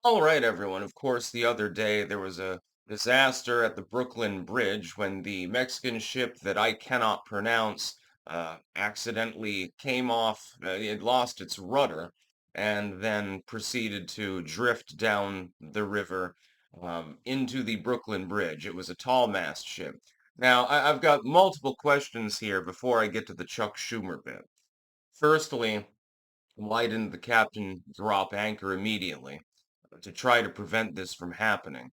All right, everyone. Of course, the other day there was a disaster at the Brooklyn Bridge when the Mexican ship that I cannot pronounce accidentally came off. It lost its rudder and then proceeded to drift down the river into the Brooklyn Bridge. It was a tall mast ship. Now, I've got multiple questions here before I get to the Chuck Schumer bit. Firstly, why didn't the captain drop anchor immediately to try to prevent this from happening?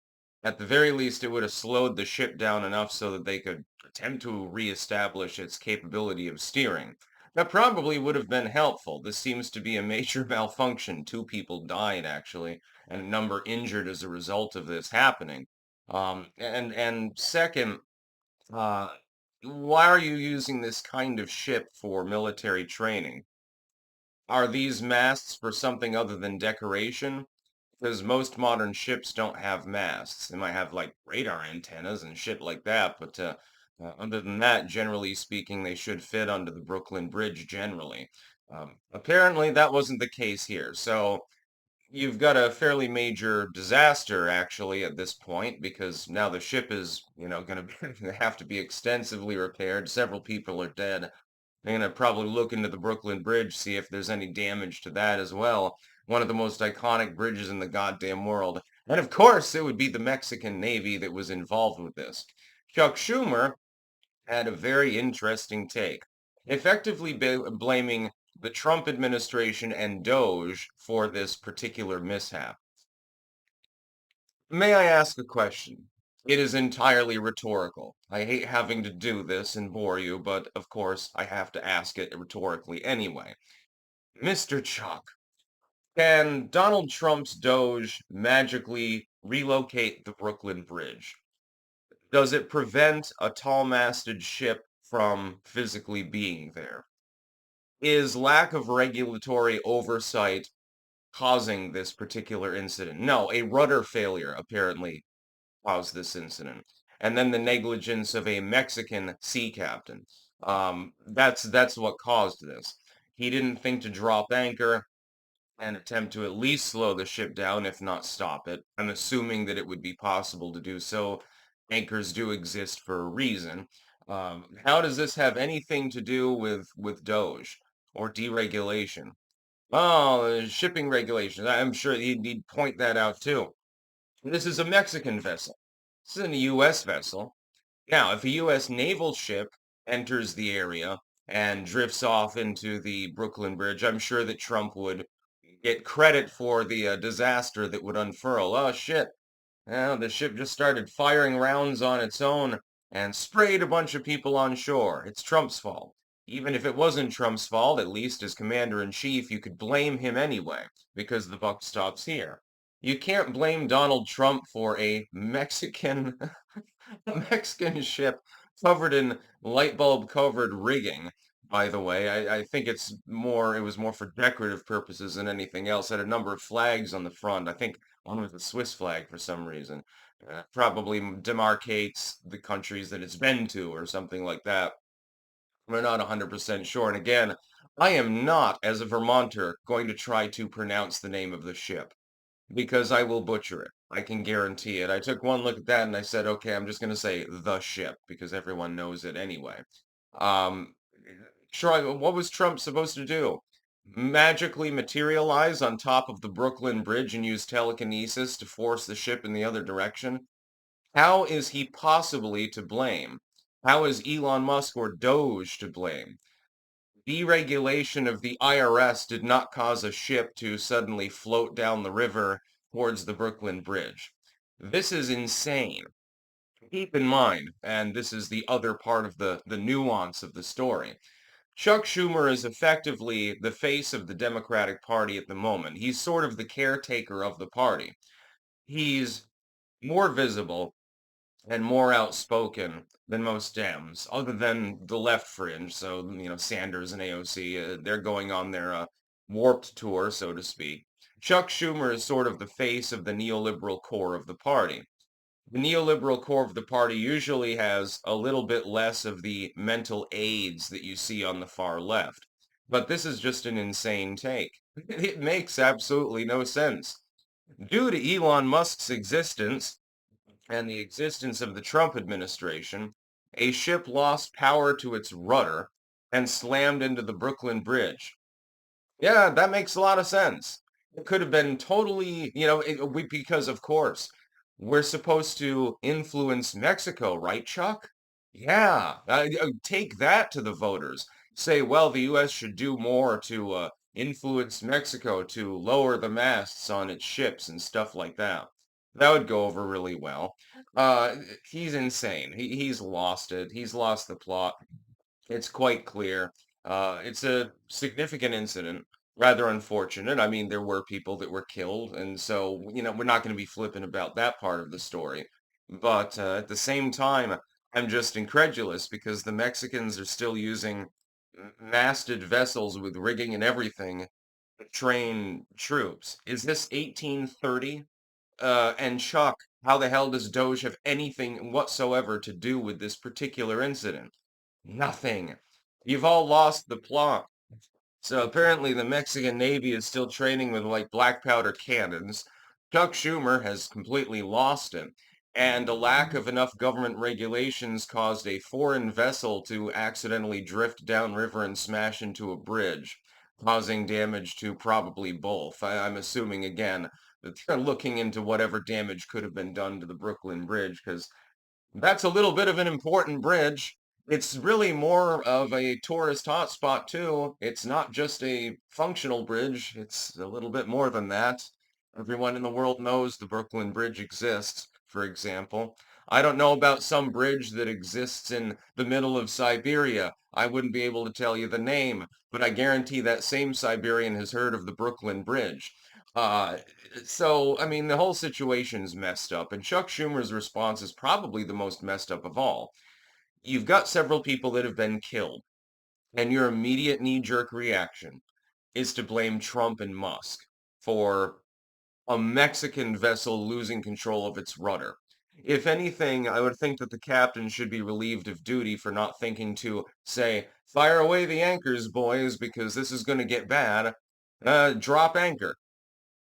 At the very least, it would have slowed the ship down enough so that they could attempt to reestablish its capability of steering. That probably would have been helpful. This seems to be a major malfunction. Two people died, actually, and a number injured as a result of this happening. And second, uh, why are you using this kind of ship for military training? Are these masts for something other than decoration? Because most modern ships don't have masts. They might have like radar antennas and shit like that, but other than that, generally speaking, they should fit under the Brooklyn Bridge generally. Apparently, that wasn't the case here. So you've got a fairly major disaster actually at this point because now the ship is, going to have to be extensively repaired. Several people are dead. They're gonna probably look into the Brooklyn Bridge, see if there's any damage to that as well. One of the most iconic bridges in the goddamn world. And of course, it would be the Mexican Navy that was involved with this. Chuck Schumer had a very interesting take, effectively blaming the Trump administration and DOGE for this particular mishap. May I ask a question? It is entirely rhetorical. I hate having to do this and bore you, but of course I have to ask it rhetorically anyway. Mr. Chuck, can Donald Trump's Doge magically relocate the Brooklyn Bridge? Does it prevent a tall-masted ship from physically being there? Is lack of regulatory oversight causing this particular incident? No, a rudder failure apparently caused this incident. And then the negligence of a Mexican sea captain. That's what caused this. He didn't think to drop anchor and attempt to at least slow the ship down, if not stop it. I'm assuming that it would be possible to do so. Anchors do exist for a reason. How does this have anything to do with DOGE or deregulation? Oh, shipping regulations. I'm sure he'd point that out too. This is a Mexican vessel. This isn't a U.S. vessel. Now, if a U.S. naval ship enters the area and drifts off into the Brooklyn Bridge, I'm sure that Trump would get credit for the disaster that would unfurl. Oh, shit. The ship just started firing rounds on its own and sprayed a bunch of people on shore. It's Trump's fault. Even if it wasn't Trump's fault, at least as commander-in-chief, you could blame him anyway, because the buck stops here. You can't blame Donald Trump for a Mexican a Mexican ship covered in light bulb covered rigging, by the way. I think it was more for decorative purposes than anything else. It had a number of flags on the front. I think one was the Swiss flag for some reason. Probably demarcates the countries that it's been to or something like that. We're not 100% sure. And again, I am not, as a Vermonter, going to try to pronounce the name of the ship because I will butcher it. I can guarantee it. I took one look at that and I said, okay, I'm just going to say the ship because everyone knows it anyway. Um, what was Trump supposed to do? Magically materialize on top of the Brooklyn Bridge and use telekinesis to force the ship in the other direction? How is he possibly to blame? How is Elon Musk or Doge to blame? Deregulation of the IRS did not cause a ship to suddenly float down the river towards the Brooklyn Bridge. This is insane. Keep in mind, and this is the other part of the nuance of the story. Chuck Schumer is effectively the face of the Democratic Party at the moment. He's sort of the caretaker of the party. He's more visible and more outspoken than most Dems, other than the left fringe. So, Sanders and AOC, they're going on their warped tour, so to speak. Chuck Schumer is sort of the face of the neoliberal core of the party. The neoliberal core of the party usually has a little bit less of the mental aids that you see on the far left. But this is just an insane take. It makes absolutely no sense. Due to Elon Musk's existence and the existence of the Trump administration, a ship lost power to its rudder and slammed into the Brooklyn Bridge. Yeah, that makes a lot of sense. It could have been totally, because of course, we're supposed to influence Mexico, right, Chuck? Yeah, take that to the voters. Say, well, the U.S. should do more to influence Mexico to lower the masts on its ships and stuff like that. That would go over really well. Uh, he's insane. He's lost it. He's lost the plot. It's quite clear. It's a significant incident, rather unfortunate. I mean, there were people that were killed, and so, we're not going to be flippant about that part of the story. But at the same time, I'm just incredulous because the Mexicans are still using masted vessels with rigging and everything to train troops. Is this 1830? And Chuck, how the hell does DOGE have anything whatsoever to do with this particular incident? Nothing. You've all lost the plot. So apparently the Mexican Navy is still training with like black powder cannons. Chuck Schumer has completely lost it. And a lack of enough government regulations caused a foreign vessel to accidentally drift downriver and smash into a bridge, causing damage to probably both. I'm assuming again that they're looking into whatever damage could have been done to the Brooklyn Bridge, because that's a little bit of an important bridge. It's really more of a tourist hotspot too. It's not just a functional bridge, it's a little bit more than that. Everyone in the world knows the Brooklyn Bridge exists, for example. I don't know about some bridge that exists in the middle of Siberia. I wouldn't be able to tell you the name, but I guarantee that same Siberian has heard of the Brooklyn Bridge. Uh, I mean, the whole situation's messed up, and Chuck Schumer's response is probably the most messed up of all. You've got several people that have been killed, and your immediate knee-jerk reaction is to blame Trump and Musk for a Mexican vessel losing control of its rudder. If anything, I would think that the captain should be relieved of duty for not thinking to say, fire away the anchors, boys, because this is going to get bad. Drop anchor.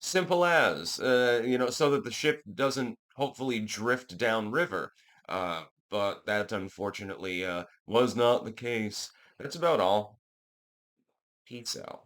Simple as, so that the ship doesn't hopefully drift downriver. But that unfortunately was not the case. That's about all. Peace out.